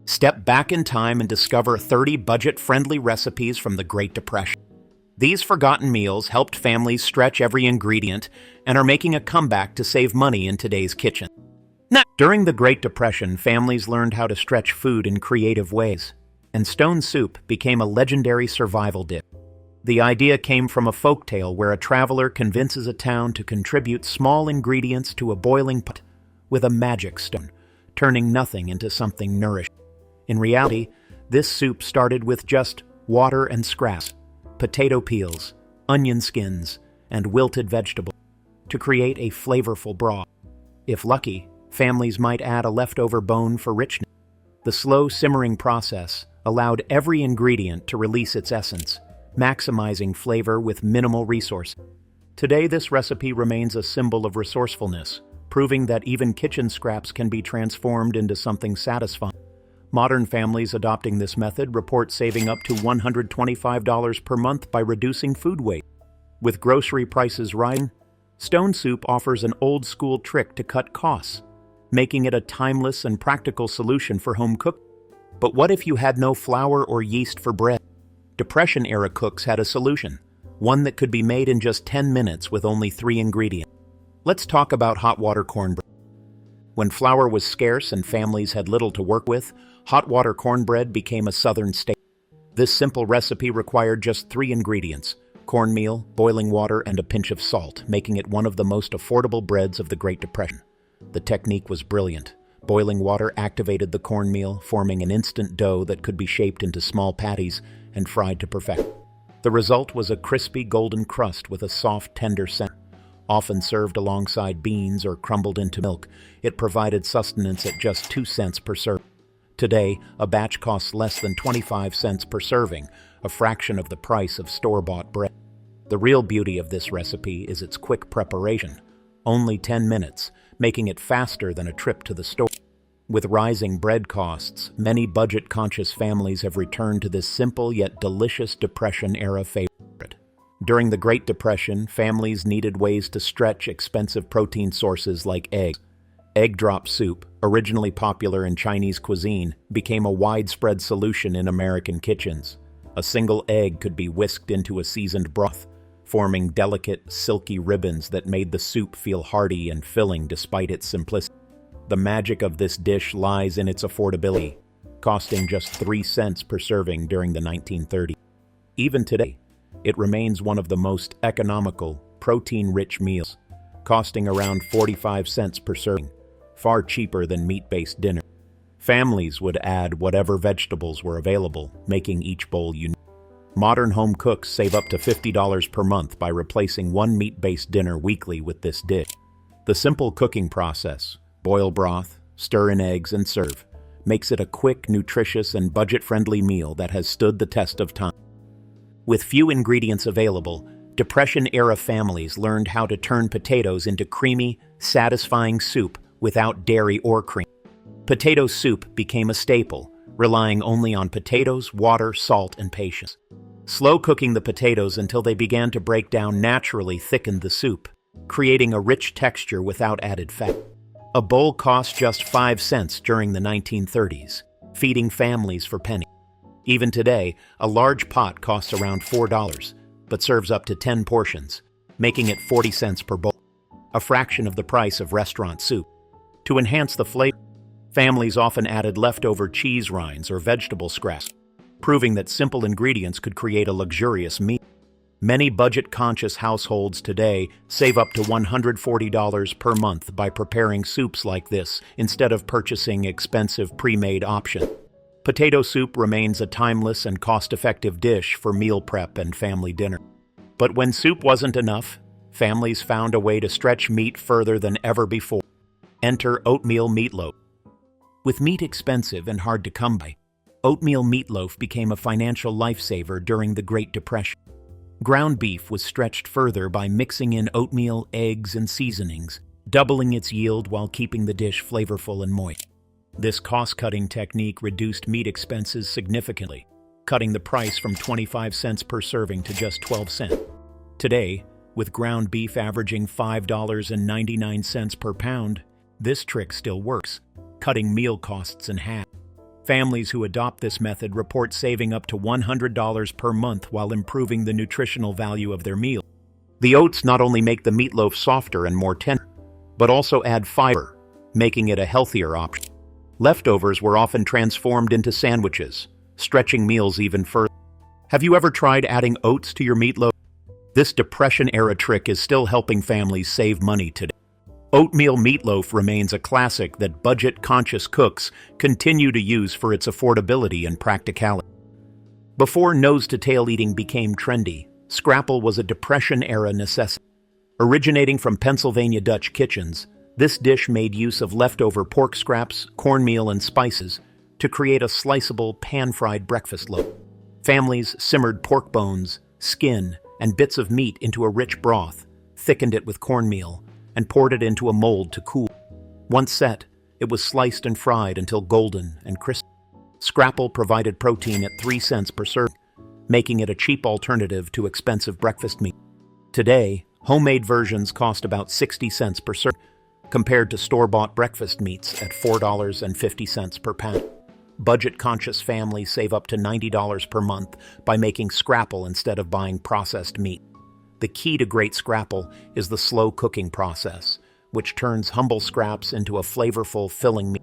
Step back in time and discover 30 budget-friendly recipes from the Great Depression. These forgotten meals helped families stretch every ingredient and are making a comeback to save money in today's kitchen. During the Great Depression, families learned how to stretch food in creative ways, and stone soup became a legendary survival dish. The idea came from a folktale where a traveler convinces a town to contribute small ingredients to a boiling pot with a magic stone, turning nothing into something nourishing. In reality, this soup started with just water and scraps, potato peels, onion skins, and wilted vegetables to create a flavorful broth. If lucky, families might add a leftover bone for richness. The slow simmering process allowed every ingredient to release its essence, maximizing flavor with minimal resources. Today, this recipe remains a symbol of resourcefulness, proving that even kitchen scraps can be transformed into something satisfying. Modern families adopting this method report saving up to $125 per month by reducing food waste. With grocery prices rising, stone soup offers an old-school trick to cut costs, making it a timeless and practical solution for home cooking. But what if you had no flour or yeast for bread? Depression-era cooks had a solution, one that could be made in just 10 minutes with only 3 ingredients. Let's talk about hot water cornbread. When flour was scarce and families had little to work with, hot water cornbread became a southern staple. This simple recipe required just 3 ingredients: cornmeal, boiling water, and a pinch of salt, making it one of the most affordable breads of the Great Depression. The technique was brilliant. Boiling water activated the cornmeal, forming an instant dough that could be shaped into small patties and fried to perfection. The result was a crispy golden crust with a soft, tender center. Often served alongside beans or crumbled into milk, it provided sustenance at just 2 cents per serving. Today, a batch costs less than 25 cents per serving, a fraction of the price of store-bought bread. The real beauty of this recipe is its quick preparation, only 10 minutes, making it faster than a trip to the store. With rising bread costs, many budget-conscious families have returned to this simple yet delicious Depression-era favorite. During the Great Depression, families needed ways to stretch expensive protein sources like eggs. Egg drop soup, originally popular in Chinese cuisine, became a widespread solution in American kitchens. A single egg could be whisked into a seasoned broth, forming delicate, silky ribbons that made the soup feel hearty and filling despite its simplicity. The magic of this dish lies in its affordability, costing just 3 cents per serving during the 1930s. Even today, it remains one of the most economical, protein-rich meals, costing around 45 cents per serving, far cheaper than meat-based dinner. Families would add whatever vegetables were available, making each bowl unique. Modern home cooks save up to $50 per month by replacing one meat-based dinner weekly with this dish. The simple cooking process, boil broth, stir in eggs, and serve, makes it a quick, nutritious, and budget-friendly meal that has stood the test of time. With few ingredients available, Depression-era families learned how to turn potatoes into creamy, satisfying soup without dairy or cream. Potato soup became a staple, relying only on potatoes, water, salt, and patience. Slow cooking the potatoes until they began to break down naturally thickened the soup, creating a rich texture without added fat. A bowl cost just 5 cents during the 1930s, feeding families for pennies. Even today, a large pot costs around $4, but serves up to 10 portions, making it 40 cents per bowl, a fraction of the price of restaurant soup. To enhance the flavor, families often added leftover cheese rinds or vegetable scraps, proving that simple ingredients could create a luxurious meal. Many budget-conscious households today save up to $140 per month by preparing soups like this instead of purchasing expensive pre-made options. Potato soup remains a timeless and cost-effective dish for meal prep and family dinner. But when soup wasn't enough, families found a way to stretch meat further than ever before. Enter oatmeal meatloaf. With meat expensive and hard to come by, oatmeal meatloaf became a financial lifesaver during the Great Depression. Ground beef was stretched further by mixing in oatmeal, eggs, and seasonings, doubling its yield while keeping the dish flavorful and moist. This cost-cutting technique reduced meat expenses significantly, cutting the price from 25 cents per serving to just 12 cents. Today, with ground beef averaging $5.99 per pound, this trick still works, cutting meal costs in half. Families who adopt this method report saving up to $100 per month while improving the nutritional value of their meal. The oats not only make the meatloaf softer and more tender, but also add fiber, making it a healthier option. Leftovers were often transformed into sandwiches, stretching meals even further. Have you ever tried adding oats to your meatloaf? This Depression-era trick is still helping families save money today. Oatmeal meatloaf remains a classic that budget-conscious cooks continue to use for its affordability and practicality. Before nose-to-tail eating became trendy, Scrapple was a Depression-era necessity. Originating from Pennsylvania Dutch kitchens, this dish made use of leftover pork scraps, cornmeal, and spices to create a sliceable, pan-fried breakfast loaf. Families simmered pork bones, skin, and bits of meat into a rich broth, thickened it with cornmeal, and poured it into a mold to cool. Once set, it was sliced and fried until golden and crisp. Scrapple provided protein at 3 cents per serving, making it a cheap alternative to expensive breakfast meat. Today, homemade versions cost about 60 cents per serving, compared to store-bought breakfast meats at $4.50 per pound. Budget-conscious families save up to $90 per month by making Scrapple instead of buying processed meat. The key to great Scrapple is the slow cooking process, which turns humble scraps into a flavorful, filling meal.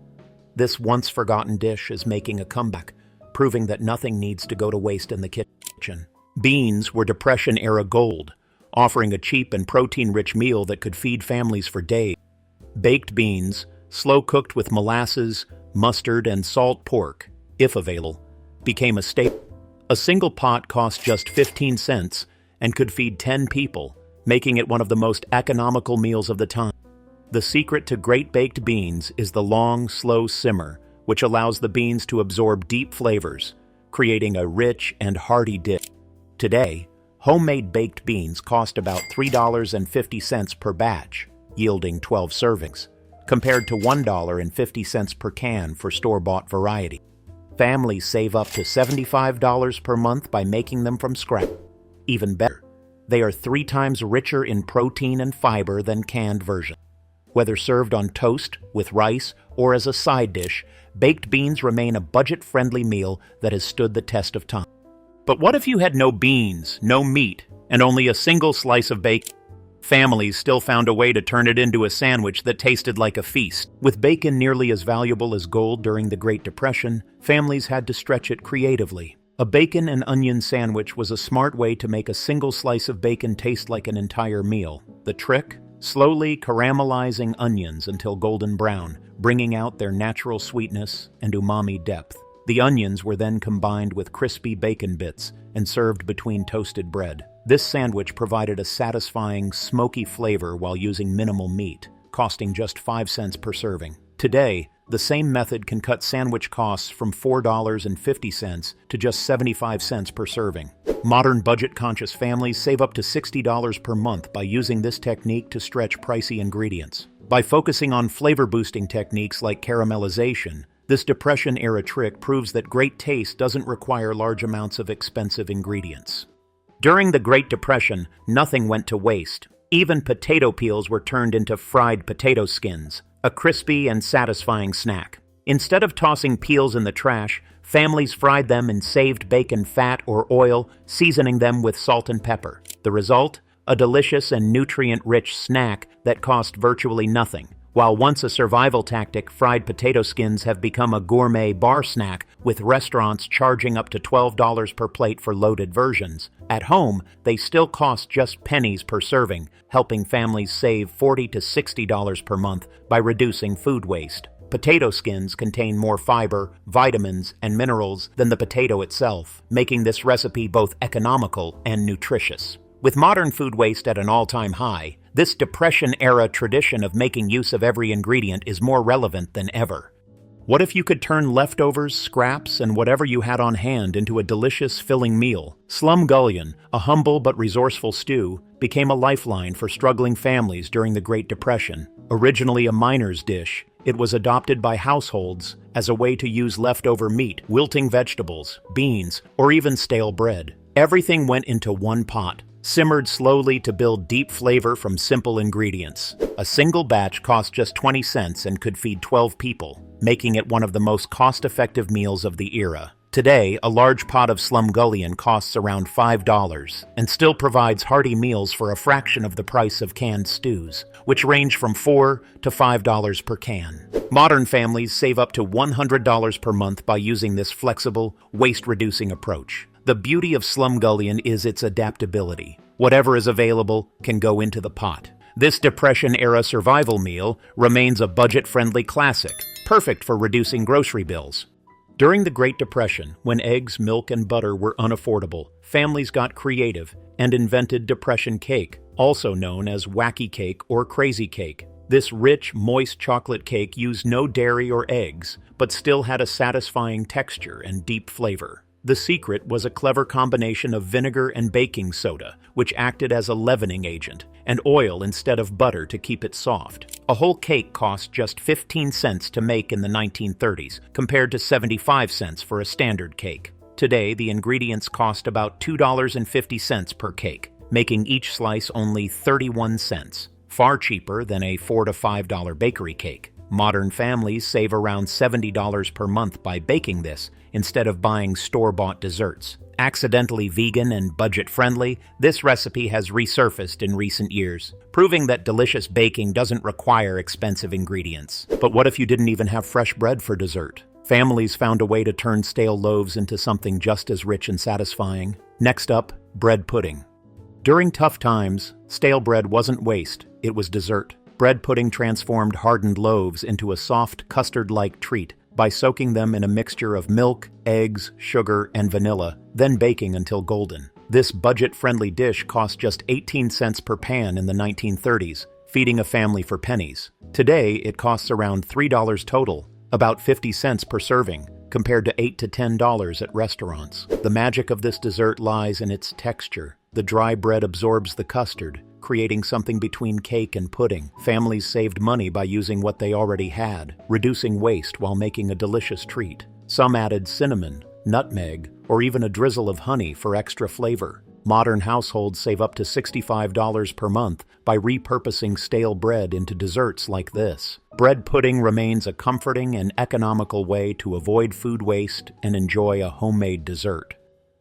This once-forgotten dish is making a comeback, proving that nothing needs to go to waste in the kitchen. Beans were Depression-era gold, offering a cheap and protein-rich meal that could feed families for days. Baked beans, slow-cooked with molasses, mustard, and salt pork, if available, became a staple. A single pot cost just 15 cents and could feed 10 people, making it one of the most economical meals of the time. The secret to great baked beans is the long, slow simmer, which allows the beans to absorb deep flavors, creating a rich and hearty dish. Today, homemade baked beans cost about $3.50 per batch, yielding 12 servings, compared to $1.50 per can for store-bought variety. Families save up to $75 per month by making them from scratch. Even better, they are 3 times richer in protein and fiber than canned versions. Whether served on toast, with rice, or as a side dish, baked beans remain a budget-friendly meal that has stood the test of time. But what if you had no beans, no meat, and only a single slice of bacon? Families still found a way to turn it into a sandwich that tasted like a feast. With bacon nearly as valuable as gold during the Great Depression, families had to stretch it creatively. A bacon and onion sandwich was a smart way to make a single slice of bacon taste like an entire meal. The trick? Slowly caramelizing onions until golden brown, bringing out their natural sweetness and umami depth. The onions were then combined with crispy bacon bits and served between toasted bread. This sandwich provided a satisfying, smoky flavor while using minimal meat, costing just 5 cents per serving. Today, the same method can cut sandwich costs from $4.50 to just 75 cents per serving. Modern budget-conscious families save up to $60 per month by using this technique to stretch pricey ingredients. By focusing on flavor-boosting techniques like caramelization, this Depression-era trick proves that great taste doesn't require large amounts of expensive ingredients. During the Great Depression, nothing went to waste. Even potato peels were turned into fried potato skins, a crispy and satisfying snack. Instead of tossing peels in the trash, families fried them in saved bacon fat or oil, seasoning them with salt and pepper. The result? A delicious and nutrient-rich snack that cost virtually nothing. While once a survival tactic, fried potato skins have become a gourmet bar snack, with restaurants charging up to $12 per plate for loaded versions. At home, they still cost just pennies per serving, helping families save $40 to $60 per month by reducing food waste. Potato skins contain more fiber, vitamins, and minerals than the potato itself, making this recipe both economical and nutritious. With modern food waste at an all-time high, this Depression-era tradition of making use of every ingredient is more relevant than ever. What if you could turn leftovers, scraps, and whatever you had on hand into a delicious, filling meal? Slumgullion, a humble but resourceful stew, became a lifeline for struggling families during the Great Depression. Originally a miner's dish, it was adopted by households as a way to use leftover meat, wilting vegetables, beans, or even stale bread. Everything went into one pot, simmered slowly to build deep flavor from simple ingredients. A single batch cost just 20 cents and could feed 12 people, making it one of the most cost-effective meals of the era. Today, a large pot of Slumgullion costs around $5 and still provides hearty meals for a fraction of the price of canned stews, which range from $4 to $5 per can. Modern families save up to $100 per month by using this flexible, waste-reducing approach. The beauty of Slumgullion is its adaptability. Whatever is available can go into the pot. This Depression-era survival meal remains a budget-friendly classic, perfect for reducing grocery bills. During the Great Depression, when eggs, milk, and butter were unaffordable, families got creative and invented depression cake, also known as wacky cake or crazy cake. This rich, moist chocolate cake used no dairy or eggs, but still had a satisfying texture and deep flavor. The secret was a clever combination of vinegar and baking soda, which acted as a leavening agent, and oil instead of butter to keep it soft. A whole cake cost just 15 cents to make in the 1930s, compared to 75 cents for a standard cake. Today, the ingredients cost about $2.50 per cake, making each slice only 31 cents, far cheaper than a $4 to $5 bakery cake. Modern families save around $70 per month by baking this instead of buying store-bought desserts. Accidentally vegan and budget-friendly, this recipe has resurfaced in recent years, proving that delicious baking doesn't require expensive ingredients. But what if you didn't even have fresh bread for dessert? Families found a way to turn stale loaves into something just as rich and satisfying. Next up, bread pudding. During tough times, stale bread wasn't waste, it was dessert. Bread pudding transformed hardened loaves into a soft, custard-like treat by soaking them in a mixture of milk, eggs, sugar, and vanilla, then baking until golden. This budget-friendly dish cost just 18 cents per pan in the 1930s, feeding a family for pennies. Today, it costs around $3 total, about 50 cents per serving, compared to $8 to $10 at restaurants. The magic of this dessert lies in its texture. The dry bread absorbs the custard, creating something between cake and pudding. Families saved money by using what they already had, reducing waste while making a delicious treat. Some added cinnamon, nutmeg, or even a drizzle of honey for extra flavor. Modern households save up to $65 per month by repurposing stale bread into desserts like this. Bread pudding remains a comforting and economical way to avoid food waste and enjoy a homemade dessert.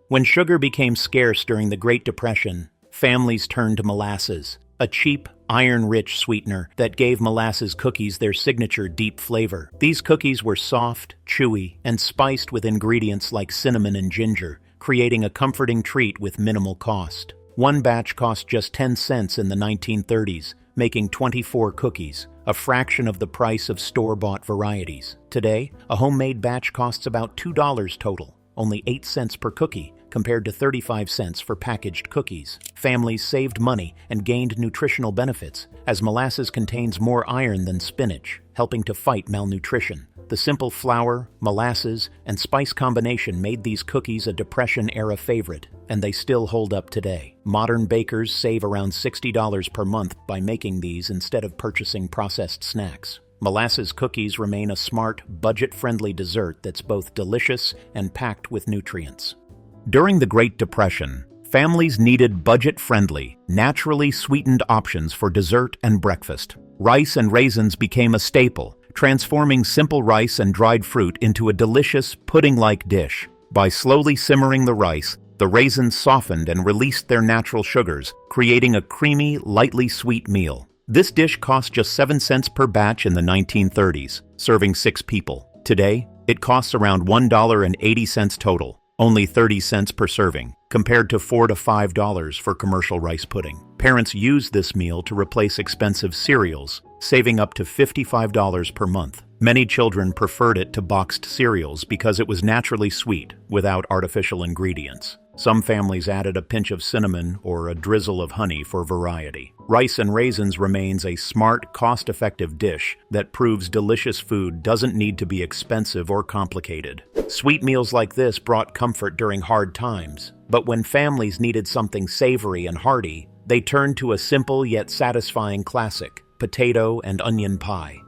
When sugar became scarce during the Great Depression, families turned to molasses, a cheap, iron-rich sweetener that gave molasses cookies their signature deep flavor. These cookies were soft, chewy, and spiced with ingredients like cinnamon and ginger, creating a comforting treat with minimal cost. One batch cost just 10 cents in the 1930s, making 24 cookies, a fraction of the price of store-bought varieties. Today, a homemade batch costs about $2 total, only 8 cents per cookie, compared to 35 cents for packaged cookies. Families saved money and gained nutritional benefits, as molasses contains more iron than spinach, helping to fight malnutrition. The simple flour, molasses, and spice combination made these cookies a Depression-era favorite, and they still hold up today. Modern bakers save around $60 per month by making these instead of purchasing processed snacks. Molasses cookies remain a smart, budget-friendly dessert that's both delicious and packed with nutrients. During the Great Depression, families needed budget-friendly, naturally sweetened options for dessert and breakfast. Rice and raisins became a staple, transforming simple rice and dried fruit into a delicious, pudding-like dish. By slowly simmering the rice, the raisins softened and released their natural sugars, creating a creamy, lightly sweet meal. This dish cost just 7 cents per batch in the 1930s, serving 6 people. Today, it costs around $1.80 total, only 30 cents per serving, compared to $4 to $5 for commercial rice pudding. Parents used this meal to replace expensive cereals, saving up to $55 per month. Many children preferred it to boxed cereals because it was naturally sweet, without artificial ingredients. Some families added a pinch of cinnamon or a drizzle of honey for variety. Rice and raisins remains a smart, cost-effective dish that proves delicious food doesn't need to be expensive or complicated. Sweet meals like this brought comfort during hard times, but when families needed something savory and hearty, they turned to a simple yet satisfying classic, potato and onion pie.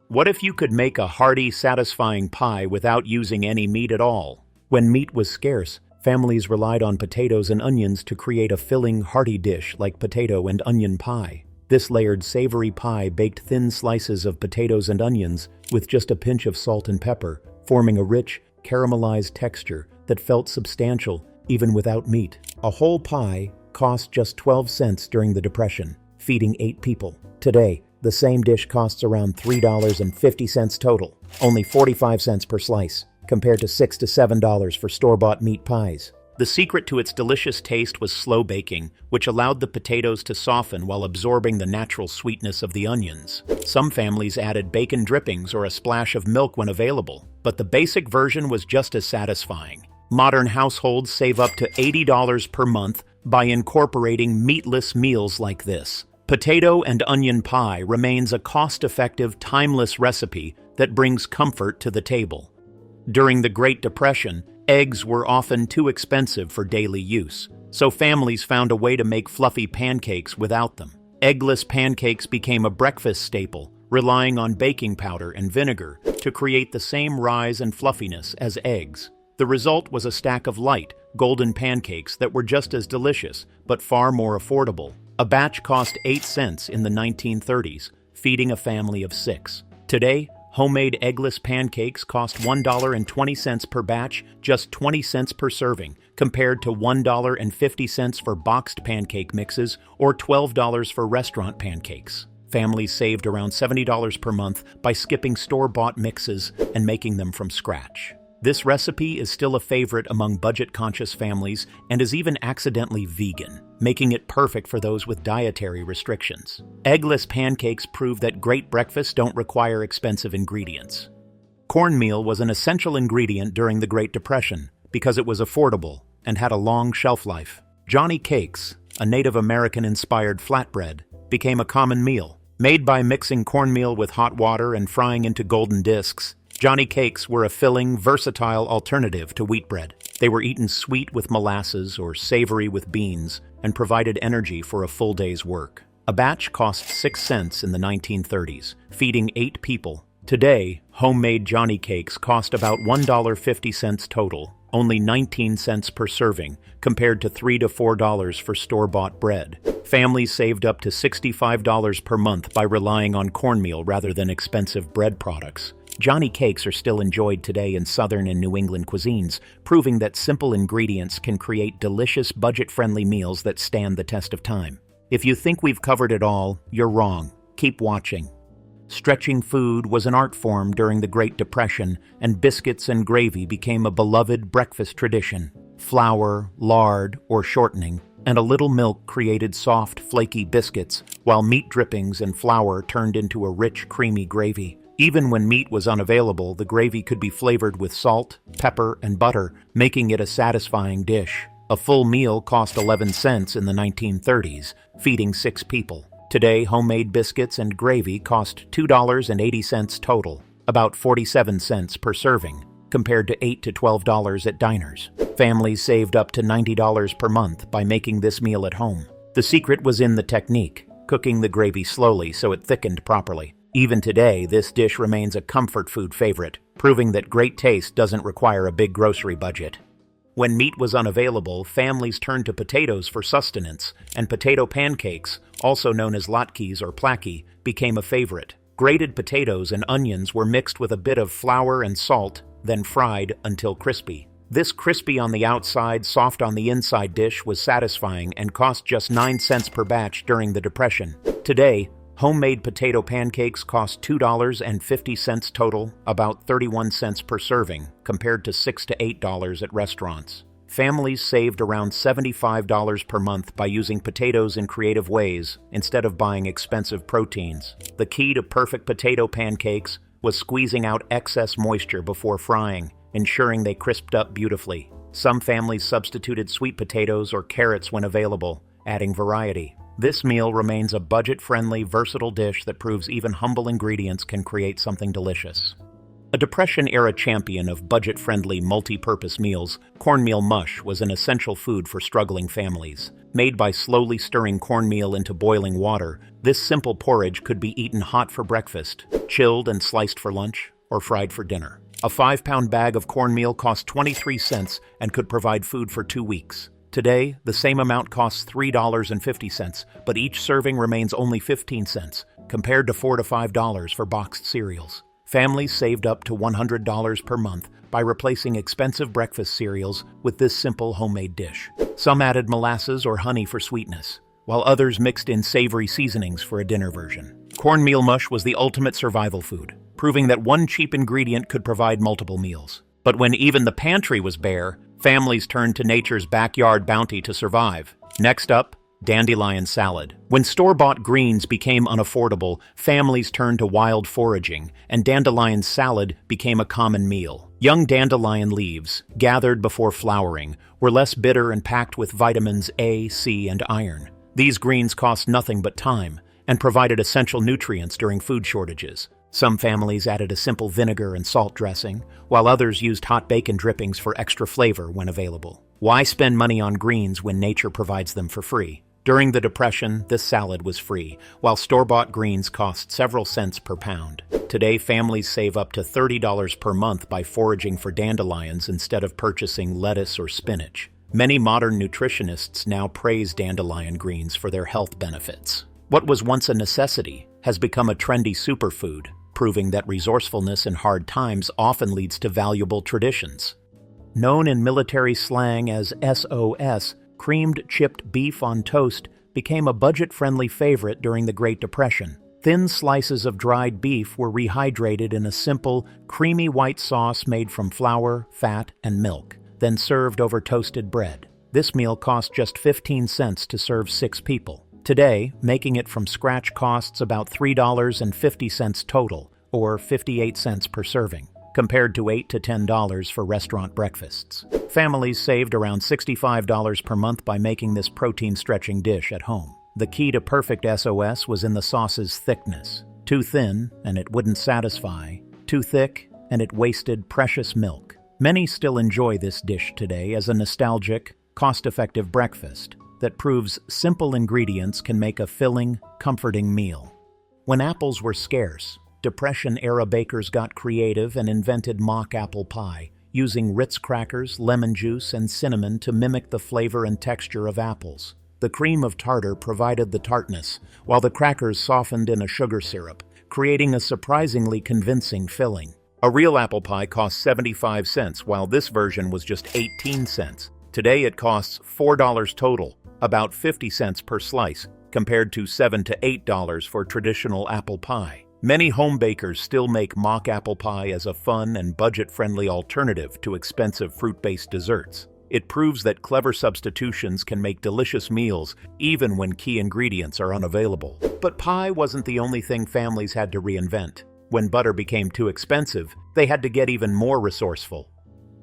What if you could make a hearty, satisfying pie without using any meat at all? When meat was scarce, families relied on potatoes and onions to create a filling, hearty dish like potato and onion pie. This layered savory pie baked thin slices of potatoes and onions with just a pinch of salt and pepper, forming a rich, caramelized texture that felt substantial even without meat. A whole pie cost just 12 cents during the Depression, feeding 8 people. Today, the same dish costs around $3.50 total, only 45 cents per slice, compared to $6 to $7 for store-bought meat pies. The secret to its delicious taste was slow baking, which allowed the potatoes to soften while absorbing the natural sweetness of the onions. Some families added bacon drippings or a splash of milk when available, but the basic version was just as satisfying. Modern households save up to $80 per month by incorporating meatless meals like this. Potato and onion pie remains a cost-effective, timeless recipe that brings comfort to the table. During the Great Depression, eggs were often too expensive for daily use, so families found a way to make fluffy pancakes without them. Eggless pancakes became a breakfast staple, relying on baking powder and vinegar to create the same rise and fluffiness as eggs. The result was a stack of light, golden pancakes that were just as delicious, but far more affordable. A batch cost 8 cents in the 1930s, feeding a family of 6. Today, homemade eggless pancakes cost $1.20 per batch, just 20 cents per serving, compared to $1.50 for boxed pancake mixes or $12 for restaurant pancakes. Families saved around $70 per month by skipping store-bought mixes and making them from scratch. This recipe is still a favorite among budget-conscious families and is even accidentally vegan, making it perfect for those with dietary restrictions. Eggless pancakes prove that great breakfasts don't require expensive ingredients. Cornmeal was an essential ingredient during the Great Depression because it was affordable and had a long shelf life. Johnny cakes, a Native American-inspired flatbread, became a common meal. Made by mixing cornmeal with hot water and frying into golden discs, Johnny cakes were a filling, versatile alternative to wheat bread. They were eaten sweet with molasses or savory with beans and provided energy for a full day's work. A batch cost 6 cents in the 1930s, feeding 8 people. Today, homemade Johnny cakes cost about $1.50 total, only 19 cents per serving, compared to $3 to $4 for store-bought bread. Families saved up to $65 per month by relying on cornmeal rather than expensive bread products. Johnny cakes are still enjoyed today in Southern and New England cuisines, proving that simple ingredients can create delicious, budget-friendly meals that stand the test of time. If you think we've covered it all, you're wrong. Keep watching. Stretching food was an art form during the Great Depression, and biscuits and gravy became a beloved breakfast tradition. Flour, lard, or shortening, and a little milk created soft, flaky biscuits, while meat drippings and flour turned into a rich, creamy gravy. Even when meat was unavailable, the gravy could be flavored with salt, pepper, and butter, making it a satisfying dish. A full meal cost 11 cents in the 1930s, feeding 6 people. Today, homemade biscuits and gravy cost $2.80 total, about 47 cents per serving, compared to $8 to $12 at diners. Families saved up to $90 per month by making this meal at home. The secret was in the technique, cooking the gravy slowly so it thickened properly. Even today, this dish remains a comfort food favorite, proving that great taste doesn't require a big grocery budget. When meat was unavailable, families turned to potatoes for sustenance, and potato pancakes, also known as latkes or plaki, became a favorite. Grated potatoes and onions were mixed with a bit of flour and salt, then fried until crispy. This crispy on the outside, soft on the inside dish was satisfying and cost just 9 cents per batch during the Depression. Today, homemade potato pancakes cost $2.50 total, about 31 cents per serving, compared to $6 to $8 at restaurants. Families saved around $75 per month by using potatoes in creative ways instead of buying expensive proteins. The key to perfect potato pancakes was squeezing out excess moisture before frying, ensuring they crisped up beautifully. Some families substituted sweet potatoes or carrots when available, adding variety. This meal remains a budget-friendly, versatile dish that proves even humble ingredients can create something delicious. A Depression-era champion of budget-friendly, multi-purpose meals, cornmeal mush was an essential food for struggling families. Made by slowly stirring cornmeal into boiling water, this simple porridge could be eaten hot for breakfast, chilled and sliced for lunch, or fried for dinner. A 5-pound bag of cornmeal cost 23 cents and could provide food for 2 weeks. Today, the same amount costs $3.50, but each serving remains only 15 cents, compared to $4 to $5 for boxed cereals. Families saved up to $100 per month by replacing expensive breakfast cereals with this simple homemade dish. Some added molasses or honey for sweetness, while others mixed in savory seasonings for a dinner version. Cornmeal mush was the ultimate survival food, proving that one cheap ingredient could provide multiple meals. But when even the pantry was bare, families turned to nature's backyard bounty to survive. Next up, dandelion salad. When store-bought greens became unaffordable, families turned to wild foraging, and dandelion salad became a common meal. Young dandelion leaves, gathered before flowering, were less bitter and packed with vitamins A, C, and iron. These greens cost nothing but time and provided essential nutrients during food shortages. Some families added a simple vinegar and salt dressing, while others used hot bacon drippings for extra flavor when available. Why spend money on greens when nature provides them for free? During the Depression, this salad was free, while store-bought greens cost several cents per pound. Today, families save up to $30 per month by foraging for dandelions instead of purchasing lettuce or spinach. Many modern nutritionists now praise dandelion greens for their health benefits. What was once a necessity has become a trendy superfood, proving that resourcefulness in hard times often leads to valuable traditions. Known in military slang as SOS, creamed chipped beef on toast became a budget-friendly favorite during the Great Depression. Thin slices of dried beef were rehydrated in a simple, creamy white sauce made from flour, fat, and milk, then served over toasted bread. This meal cost just 15 cents to serve 6 people. Today, making it from scratch costs about $3.50 total, or 58 cents per serving, compared to $8 to $10 for restaurant breakfasts. Families saved around $65 per month by making this protein-stretching dish at home. The key to perfect SOS was in the sauce's thickness. Too thin, and it wouldn't satisfy. Too thick, and it wasted precious milk. Many still enjoy this dish today as a nostalgic, cost-effective breakfast that proves simple ingredients can make a filling, comforting meal. When apples were scarce, Depression-era bakers got creative and invented mock apple pie, using Ritz crackers, lemon juice, and cinnamon to mimic the flavor and texture of apples. The cream of tartar provided the tartness, while the crackers softened in a sugar syrup, creating a surprisingly convincing filling. A real apple pie cost 75 cents, while this version was just 18 cents. Today it costs $4 total, about 50 cents per slice, compared to $7 to $8 for traditional apple pie. Many home bakers still make mock apple pie as a fun and budget-friendly alternative to expensive fruit-based desserts. It proves that clever substitutions can make delicious meals even when key ingredients are unavailable. But pie wasn't the only thing families had to reinvent. When butter became too expensive, they had to get even more resourceful.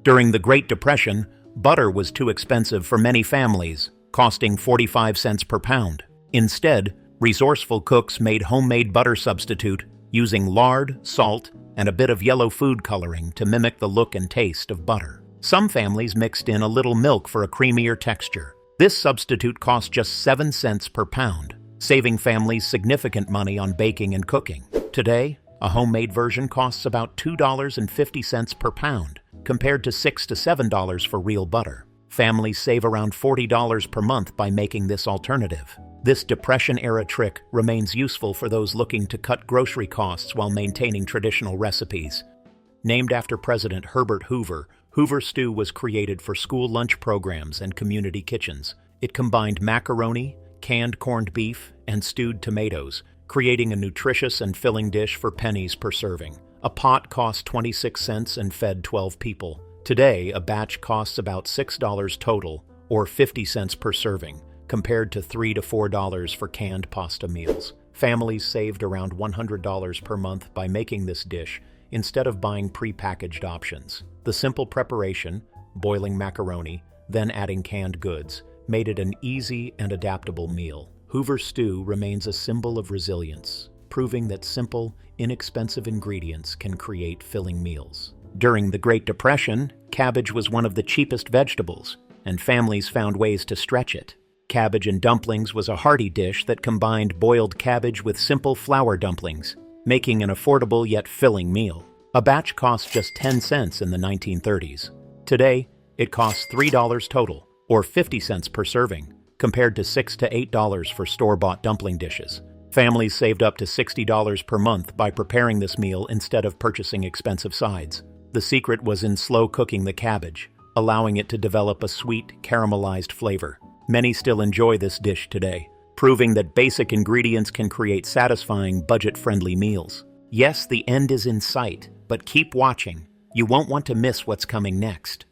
During the Great Depression, butter was too expensive for many families, costing 45 cents per pound. Instead, resourceful cooks made homemade butter substitute using lard, salt, and a bit of yellow food coloring to mimic the look and taste of butter. Some families mixed in a little milk for a creamier texture. This substitute cost just 7 cents per pound, saving families significant money on baking and cooking. Today, a homemade version costs about $2.50 per pound, compared to $6 to $7 for real butter. Families save around $40 per month by making this alternative. This Depression-era trick remains useful for those looking to cut grocery costs while maintaining traditional recipes. Named after President Herbert Hoover, Hoover Stew was created for school lunch programs and community kitchens. It combined macaroni, canned corned beef, and stewed tomatoes, creating a nutritious and filling dish for pennies per serving. A pot cost 26 cents and fed 12 people. Today, a batch costs about $6 total, or 50 cents per serving, compared to $3 to $4 for canned pasta meals. Families saved around $100 per month by making this dish instead of buying pre-packaged options. The simple preparation, boiling macaroni, then adding canned goods, made it an easy and adaptable meal. Hoover Stew remains a symbol of resilience, proving that simple, inexpensive ingredients can create filling meals. During the Great Depression, cabbage was one of the cheapest vegetables, and families found ways to stretch it. Cabbage and dumplings was a hearty dish that combined boiled cabbage with simple flour dumplings, making an affordable yet filling meal. A batch cost just 10 cents in the 1930s. Today, it costs $3 total, or 50 cents per serving, compared to $6 to $8 for store-bought dumpling dishes. Families saved up to $60 per month by preparing this meal instead of purchasing expensive sides. The secret was in slow cooking the cabbage, allowing it to develop a sweet, caramelized flavor. Many still enjoy this dish today, proving that basic ingredients can create satisfying, budget-friendly meals. Yes, the end is in sight, but keep watching. You won't want to miss what's coming next.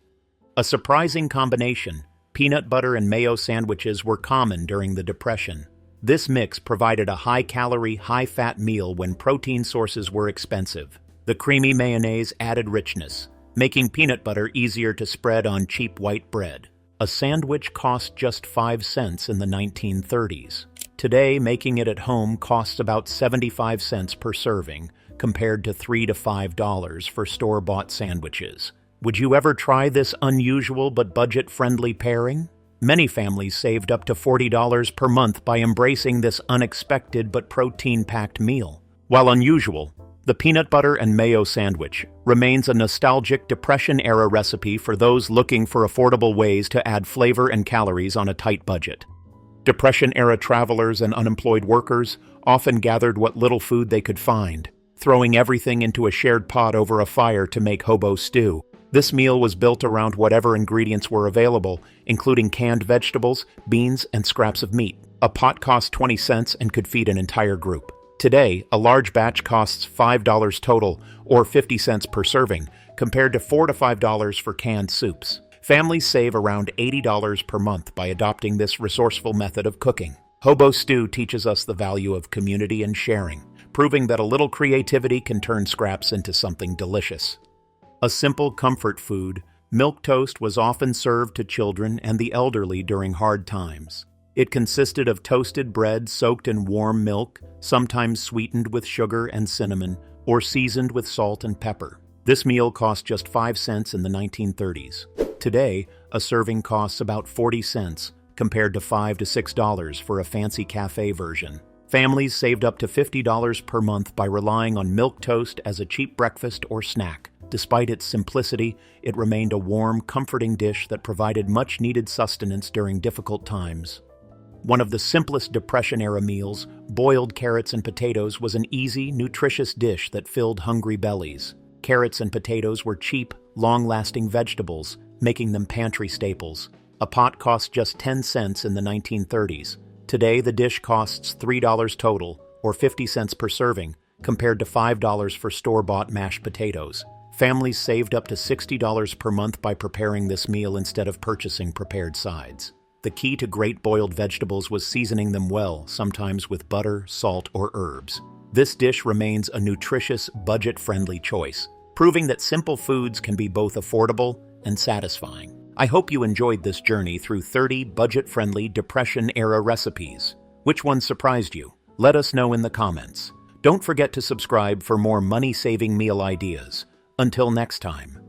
A surprising combination, peanut butter and mayo sandwiches were common during the Depression. This mix provided a high-calorie, high-fat meal when protein sources were expensive. The creamy mayonnaise added richness, making peanut butter easier to spread on cheap white bread. A sandwich cost just 5 cents in the 1930s. Today, making it at home costs about 75 cents per serving, compared to $3 to $5 for store-bought sandwiches. Would you ever try this unusual but budget-friendly pairing? Many families saved up to $40 per month by embracing this unexpected but protein-packed meal. While unusual, the peanut butter and mayo sandwich remains a nostalgic Depression-era recipe for those looking for affordable ways to add flavor and calories on a tight budget. Depression-era travelers and unemployed workers often gathered what little food they could find, throwing everything into a shared pot over a fire to make hobo stew. This meal was built around whatever ingredients were available, including canned vegetables, beans, and scraps of meat. A pot cost 20 cents and could feed an entire group. Today, a large batch costs $5 total, or 50 cents per serving, compared to $4 to $5 for canned soups. Families save around $80 per month by adopting this resourceful method of cooking. Hobo stew teaches us the value of community and sharing, proving that a little creativity can turn scraps into something delicious. A simple comfort food, milk toast was often served to children and the elderly during hard times. It consisted of toasted bread soaked in warm milk, sometimes sweetened with sugar and cinnamon, or seasoned with salt and pepper. This meal cost just 5 cents in the 1930s. Today, a serving costs about 40 cents, compared to $5 to $6 for a fancy cafe version. Families saved up to $50 per month by relying on milk toast as a cheap breakfast or snack. Despite its simplicity, it remained a warm, comforting dish that provided much-needed sustenance during difficult times. One of the simplest Depression-era meals, boiled carrots and potatoes, was an easy, nutritious dish that filled hungry bellies. Carrots and potatoes were cheap, long-lasting vegetables, making them pantry staples. A pot cost just 10 cents in the 1930s. Today, the dish costs $3 total, or 50 cents per serving, compared to $5 for store-bought mashed potatoes. Families saved up to $60 per month by preparing this meal instead of purchasing prepared sides. The key to great boiled vegetables was seasoning them well, sometimes with butter, salt, or herbs. This dish remains a nutritious, budget-friendly choice, proving that simple foods can be both affordable and satisfying. I hope you enjoyed this journey through 30 budget-friendly Depression-era recipes. Which one surprised you? Let us know in the comments. Don't forget to subscribe for more money-saving meal ideas. Until next time.